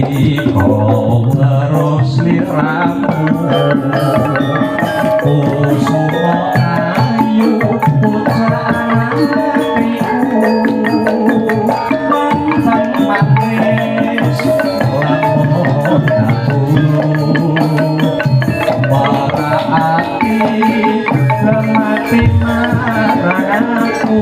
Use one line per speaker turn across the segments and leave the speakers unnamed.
kau terus liramu kusuma ayu putraan hatiku mantan manis lamun dahulu maraati lemati marang aku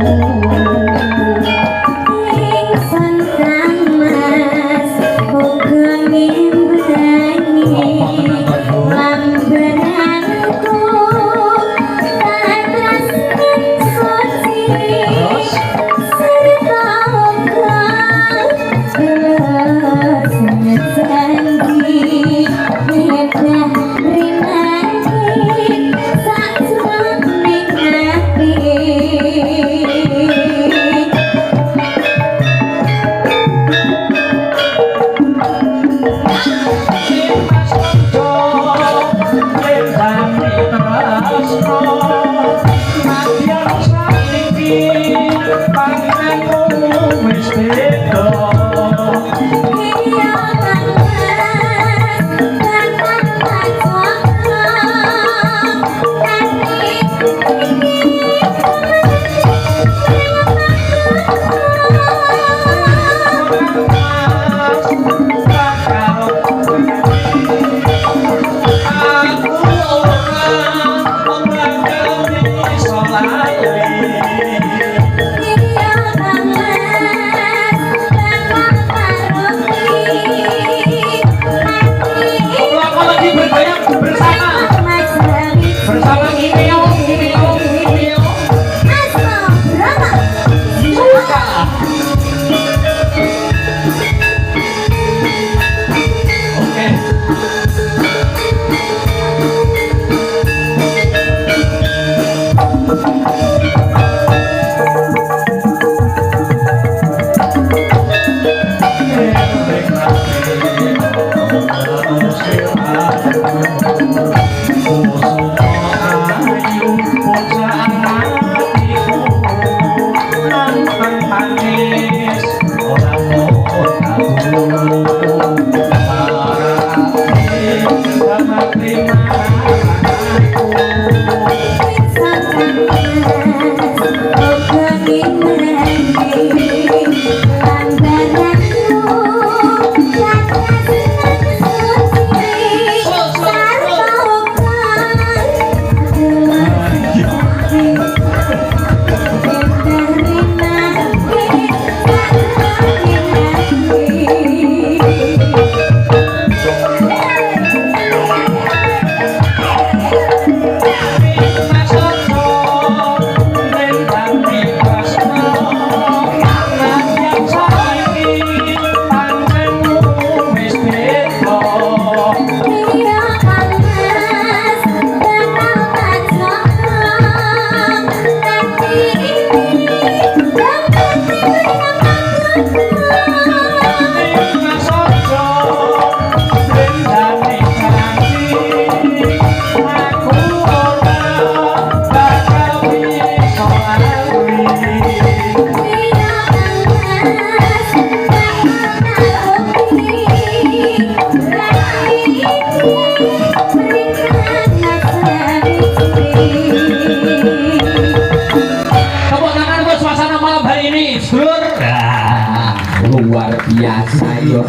luar biasa yo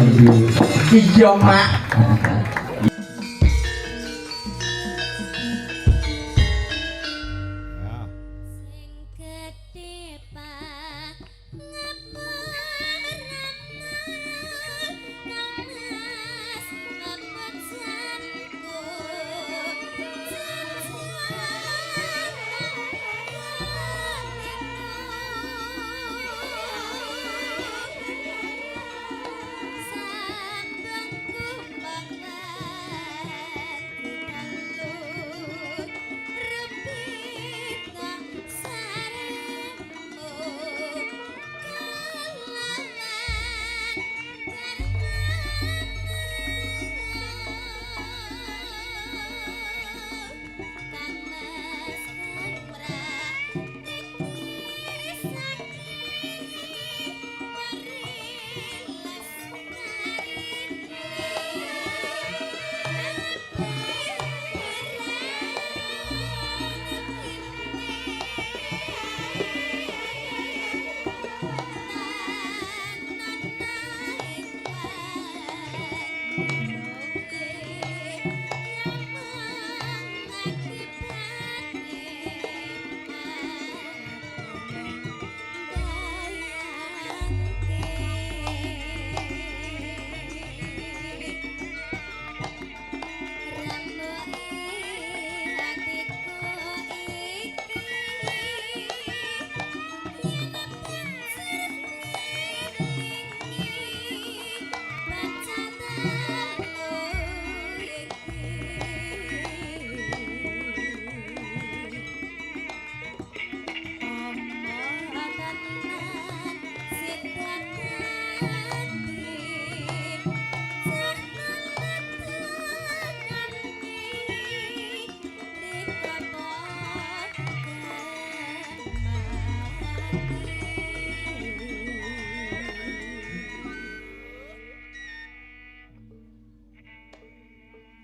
iya mak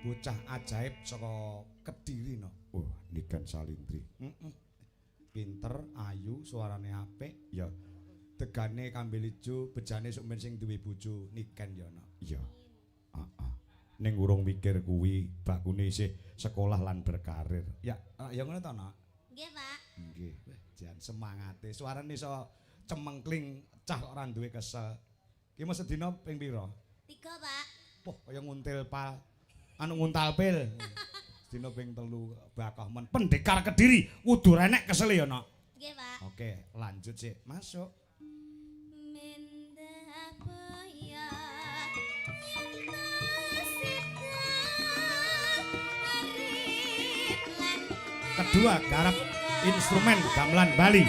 bocah ajaib saka Kediri no.
Oh, Niken Salindri.
Pinter, ayu, suarane apik, ya tegane kambil ijo, bejane sok men sing duwe bojo Niken ya no.
Iya. Heeh. Ning urung mikir kuwi bakune isih sekolah lan berkarir.
Ya, ya ngono to no.
Nggih, Pak.
Nggih, jan semangate. Suarane iso cemengkling cah kok ora duwe kesel. Ki mesti sedina ping pira?
3, Pak.
Poh kaya nguntil pal. Anu nguntal pil. Sedina ping 3 bakah men. Pendekar Kediri kudu renek kesel ya, Nok.
Nggih, Pak.
Oke, lanjut sih. Masuk.
Mendah boya
Kedua, garap instrumen gamelan Bali.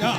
Ya.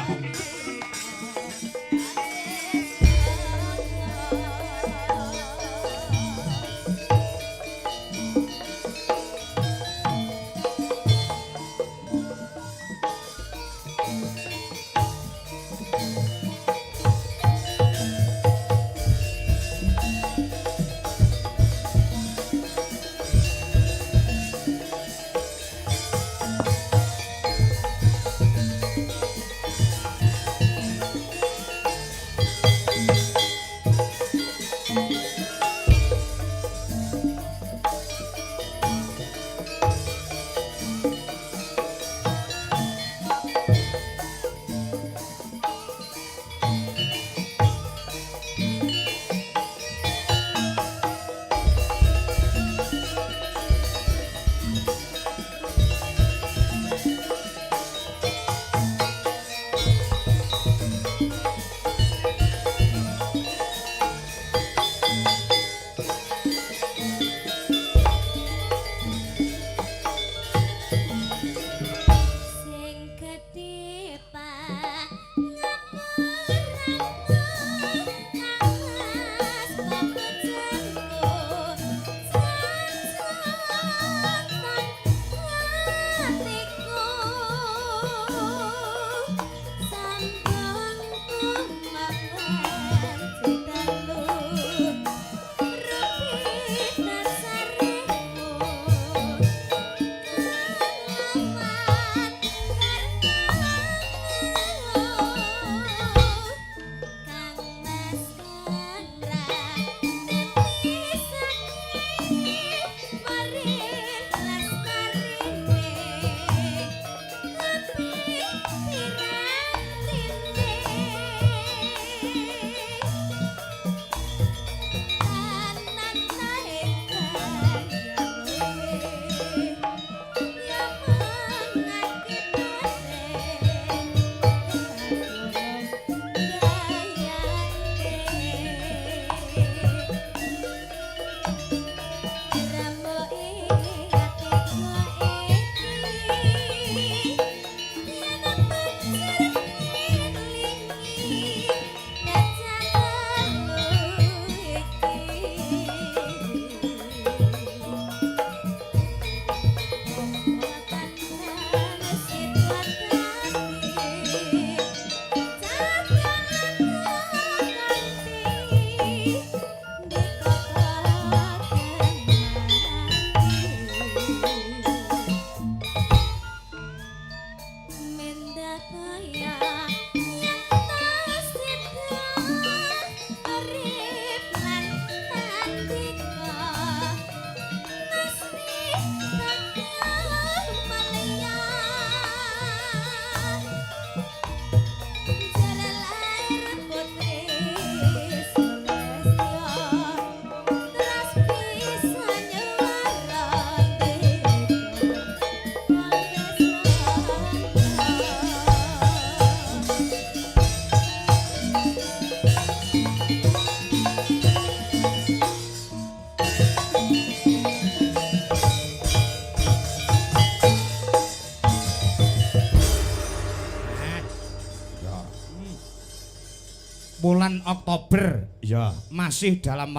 bulan Oktober ya masih dalam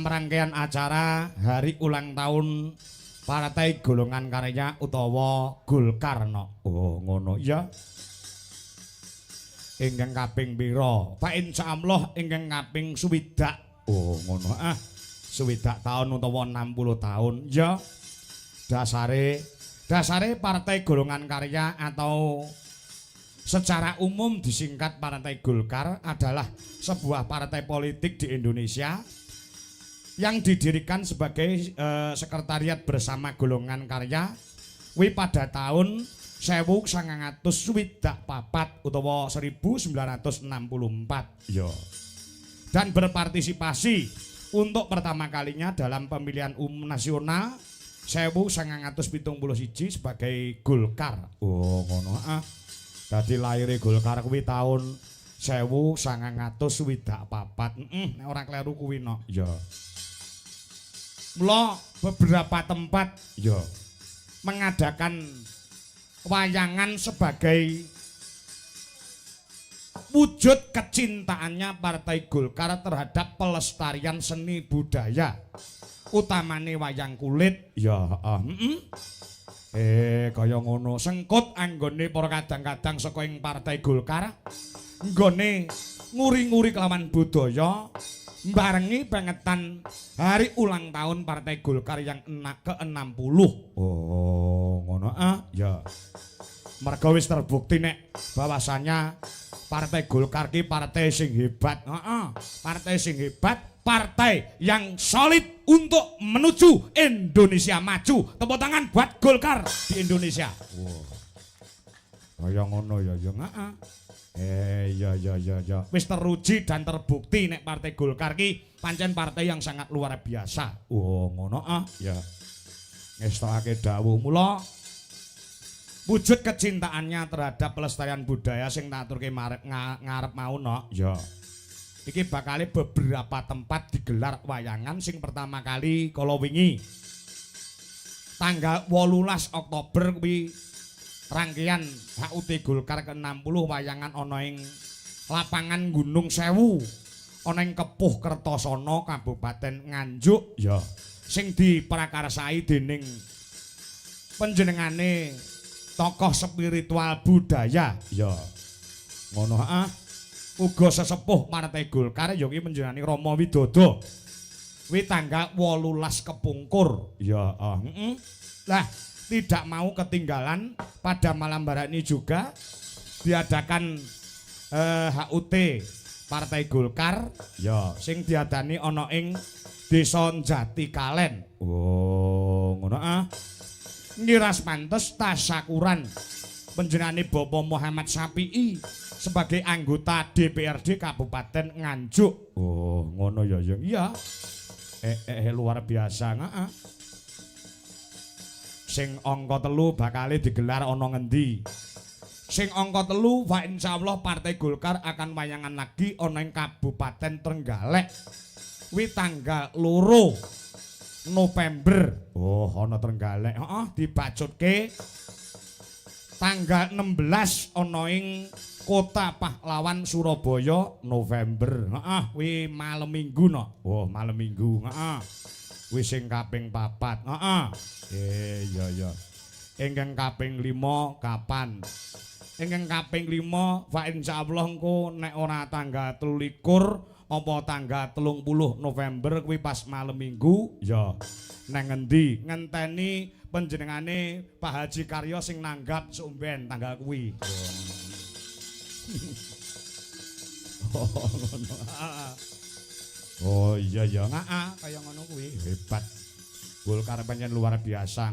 rangkaian acara hari ulang tahun Partai Golongan Karya utawa Golkar no. Oh ngono ya. Ingkang kaping pira? Pak insyaallah ingkang kaping 60. Oh ngono swidak tahun utawa 60 tahun ya. Dasare Partai Golongan Karya atau secara umum disingkat Partai Golkar adalah sebuah partai politik di Indonesia yang didirikan sebagai sekretariat bersama Golongan Karya pada tahun 1964 utawa 1964 ya. Dan berpartisipasi untuk pertama kalinya dalam pemilihan umum nasional 1971 sebagai Golkar. Oh ngono Dadi lahire Golkar kuwi taun 1964. Nek ora kleru kuwi no. Ya. Mula beberapa tempat ya mengadakan wayangan sebagai wujud kecintaannya Partai Golkar terhadap pelestarian seni budaya. Utamane wayang kulit ya kaya ngono sengkut anggone para kadang-kadang saka ing Partai Golkar nggone nguri-nguri kelawan budaya barengi pengetan hari ulang tahun Partai Golkar yang ke-60. Oh ngono ya merga wis terbukti nek bahwasanya Partai Golkar ki partai sing hebat. Partai sing hebat, partai yang solid untuk menuju Indonesia maju. Tepuk tangan buat Golkar di Indonesia. Wow. Kaya ngono ya ya. Wis teruji dan terbukti nek Partai Golkar ki pancen partai yang sangat luar biasa. Oh ngono ya. Ngestokake dawuh mula wujud kecintaannya terhadap pelestarian budaya sing tak aturke ngarep mau no. Ya. Iki bakal beberapa tempat digelar wayangan sing pertama kali kala wingi tanggal 18 Oktober kuwi rangkaian HUT Golkar ke-60 wayangan ana ing lapangan Gunung Sewu ana ing Kepuh Kertosono Kabupaten Nganjuk ya sing diprakarsai dening panjenengane tokoh spiritual budaya ya ngono uga sesepuh Partai Golkar ya ki panjenengane Rama Widodo kuwi tanggal 18 kepungkur ya lah tidak mau ketinggalan pada malam hari ini juga diadakan HUT Partai Golkar ya sing diadani ana ing Desa Jati Kalen. Oh ngono ngiras pantes tasyakuran panjenengane Bapak Muhammad Syafi'i sebagai anggota DPRD Kabupaten Nganjuk. Oh ngono ya iya luar biasa sing angka 3 bakal digelar ana ngendi sing angka 3 wa insyaallah Partai Golkar akan wayangan lagi ana ing Kabupaten Trenggalek kuwi tanggal 2 November. Oh, ana Trenggalek. Dibacutke tanggal 16 ana ing Kota Pahlawan Surabaya November. Kuwi malam Minggu no. Oh, malam Minggu. Kuwi sing kaping 4. Iya. Ingkang kaping 5 kapan? Ingkang kaping 5 fa insyaallah engko nek ora tanggal 23 apa tanggal 30 November kuwi pas malam Minggu ya nang ngendi ngenteni panjenengane Pak Haji Karyo sing nanggap sumben tanggal kuwi. Oh iya ya kaya ngono kuwi hebat. Golkar pancen luar biasa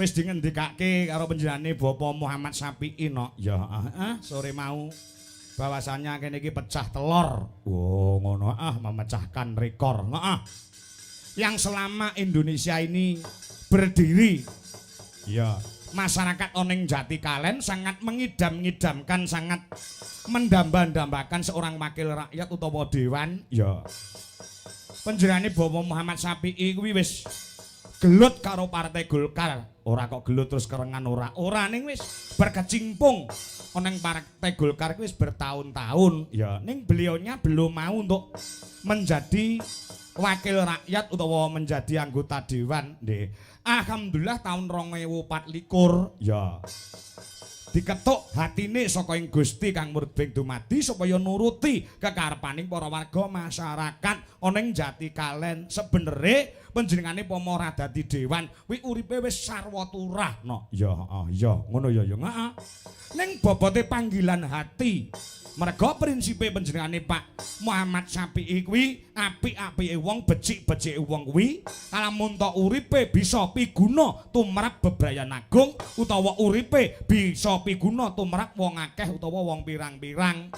wis dingendikake karo panjenengane Bapak Muhammad Syafi'i no ya sore mau bahwasannya kene iki pecah telur. Oh ngono memecahkan rekor. Yang selama Indonesia ini berdiri ya masyarakat oning Jati Kalen sangat mengidam-ngidamkan sangat mendamba-dambakan seorang wakil rakyat utawa dewan ya panjenengane Bapak Muhammad Syafi'i kuwi wis gelut karo Partai Golkar. Ora kok gelut terus kerengan ora ning wis berkecimpung oneng Partai Golkar wis bertahun-tahun ya ning beliaunya belum mau untuk menjadi wakil rakyat utawa menjadi anggota dewan nggih. Alhamdulillah tahun 2024 ya diketuk hatine saka ing Gusti Kang Murbeng dumadi supaya nuruti kekarepaning para warga masyarakat ana ing Jatikalen. Sebenere panjenengane pamora dadi dewan kuwi uripe wis sarwa turah no. Ya ngono ya heeh. Ning bobote panggilan hati merga prinsipe panjenengane Pak Muhammad Syafi'i kuwi apik-apike wong becik-becike wong kuwi lamun tok uripe bisa piguna tumrap bebrayan agung utawa uripe bisa piguna tumrap wong akeh utawa wong pirang-pirang.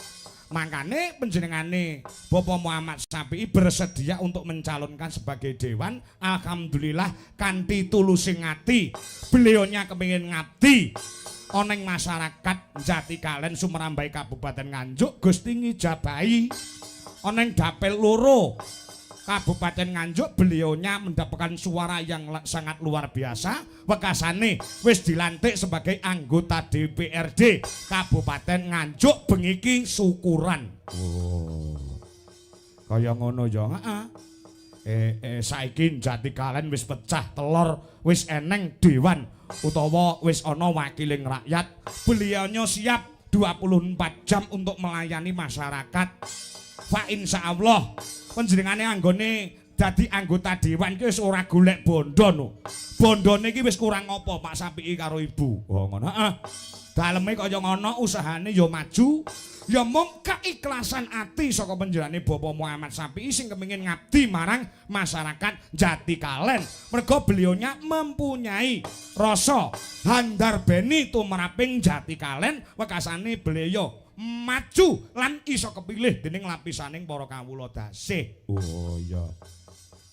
Makane panjenengane Bapak Muhammad Syafi'i bersedia untuk mencalonkan sebagai dewan. Alhamdulillah kanthi tulusing ati beliaunya kepengin ngabdi oneng masyarakat Jatikalen Sumerambai Kabupaten Nganjuk. Gusti ngijabahi oneng dapil loro Kabupaten Nganjuk beliaunya mendapatkan suara yang sangat luar biasa. Wekasane wis dilantik sebagai anggota DPRD Kabupaten Nganjuk bengiki syukuran.
Oh. Kaya ngono ya, heeh. Saiki Jatikalen wis pecah telur, wis eneng dewan utawa wis ana wakiling rakyat. Beliaunya siap 24 jam untuk melayani masyarakat. Fa insyaallah panjenengane anggone dadi anggota dewan ki wis ora golek bondo no. Bondone iki wis kurang apa Pak Syafi'i karo Ibu. Oh ngono, heeh. Daleme kaya ngono, usahane ya maju. Ya mung keikhlasan ati saka panjenengane Bapak Muhammad Syafi'i sing kepengin ngabdi marang masyarakat Jatikalen. Merga beliaunya mempunyai rasa handar beni tumraping Jatikalen, wekasane beliau maju lan iso kepilih dening lapisaning para kawula dasih. Oh iya.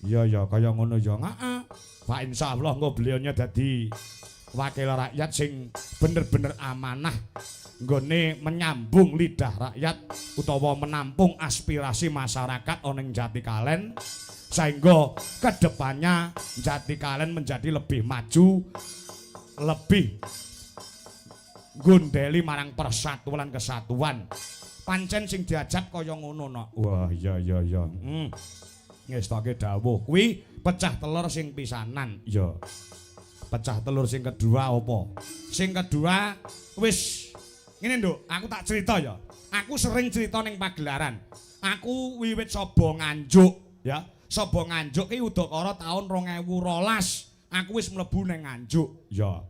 Iya kaya ngono ya, heeh.
Pak insyaallah engko beliaunya dadi wakil rakyat sing bener-bener amanah nggone menyambung lidah rakyat utawa menampung aspirasi masyarakat oneng Jatikalen sehingga kedepannya Jatikalen menjadi lebih maju, lebih gondeli marang persatuan kesatuan. Pancen sing diajak kaya ngono no.
Wah iya.
Ngestoke dawuh kuwi pecah telur sing pisanan.
Ya.
Pecah telur sing kedua apa? Sing kedua wis ngene nduk, aku tak cerita ya. Aku sering cerita ning pagelaran. Aku wiwit Saba Nganjuk ya. Saba Nganjuk ki udakara taun 2012. Aku wis mlebu ning Nganjuk.
Ya.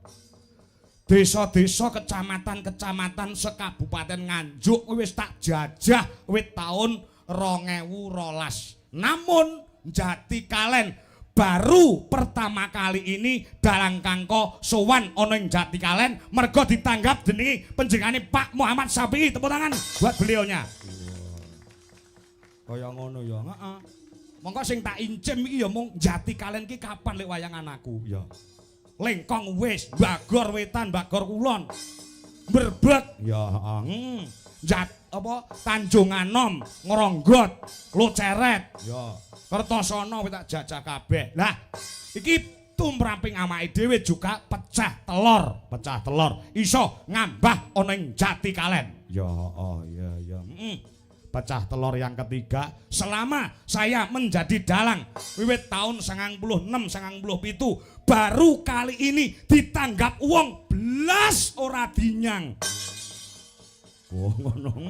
Desa-desa kecamatan-kecamatan sekabupaten Nganjuk wis tak jajah wit taun 2012. Namun Jatikalen baru pertama kali ini dalang kangko sowan ana ing Jatikalen merga ditanggap dening panjenengane Pak Muhammad Syafi'i. Tepuk tangan buat beliaunya.
Kaya ngono ya,
Heeh. Monggo sing tak incim iki ya mung Jatikalen ki kapan lek wayangan aku.
ya.
Lengkong wis, Bagor Wetan, Bagor Kulon. Brebet.
Ya, heeh.
Tanjung Anom, Ngronggot, Luceret.
Ya.
Kertosana wis tak jajah kabeh. Lah, iki tumraping amake dhewe juga pecah telur. Iso ngambah ana ing Jatikalen.
Ya, iya.
Pecah telur yang ketiga selama saya menjadi dalang wiwit tahun 96 97 baru kali ini ditanggap wong belas ora dinyang.
Oh ngono.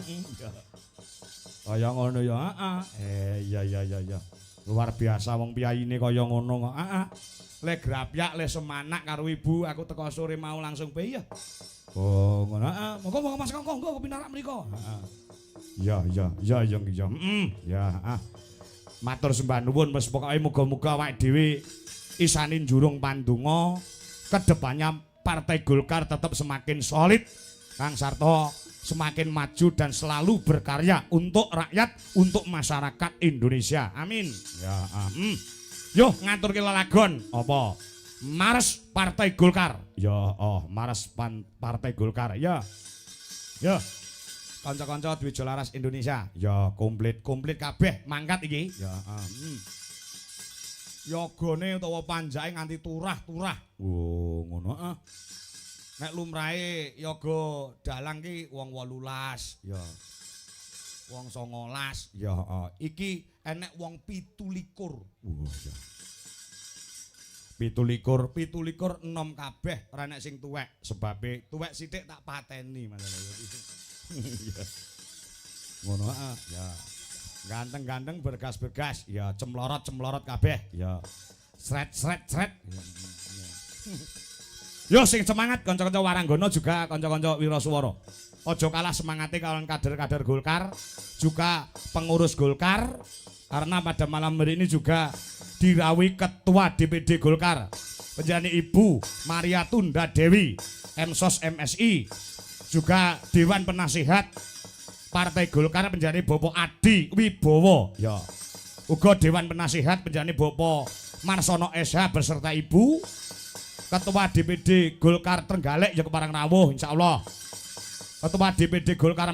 Kaya ngono ya, heeh. Iya.
Luar biasa wong piyaine kaya ngono kok. Heeh. Le grapyak le semanak karo ibu aku teko sore mau langsung bae ya.
Oh ngono.
Heeh, monggo Mas Kongko nggo pinarak mriku.
Heeh. Ya. Ya, heeh.
Matur sembah nuwun wis pokoke muga-muga awake dhewe isane njurung pandonga kedepannya Partai Golkar tetap semakin solid Kang Sarto, semakin maju dan selalu berkarya untuk rakyat, untuk masyarakat Indonesia. Amin.
Ya,
Yo ngaturke lelagon apa? Mars Partai Golkar.
Ya, Mars Partai Golkar. Ya.
Kanca-kanca Dwijo Laras Indonesia.
Ya, komplit.
Kabeh mangkat iki.
Ya,
Yogane utawa panjake nganti turah-turah.
Oh, ngono.
Nek lumrahe yoga dalang ki wong 18, ya. Wong 19, ya. Iki enek wong 17. Wah, ya. 17 enom kabeh ora nek sing tuwek, sebabe tuwek sithik tak pateni masalah. Ya. Ngono ya. Ganteng-ganteng bergas-bergas, ya cemlorot-cemlorot kabeh, ya. Sret. Yo sing semangat kanca-kanca Waranggana juga kanca-kanca Wiraswara. Aja kalah semangate kalian kader-kader Golkar, juga pengurus Golkar karena pada malam hari ini juga dirawi Ketua DPD Golkar penjani Ibu Maria Tunda Dewi Emsos MSI, juga Dewan Penasihat Partai Golkar penjani Bapak Adi Wibowo, ya. Uga Dewan Penasihat penjani Bapak Marsono SH beserta Ibu Ketua DPD Golkar Trenggalek ya keparang rawuh insyaallah. Ketua DPD Golkar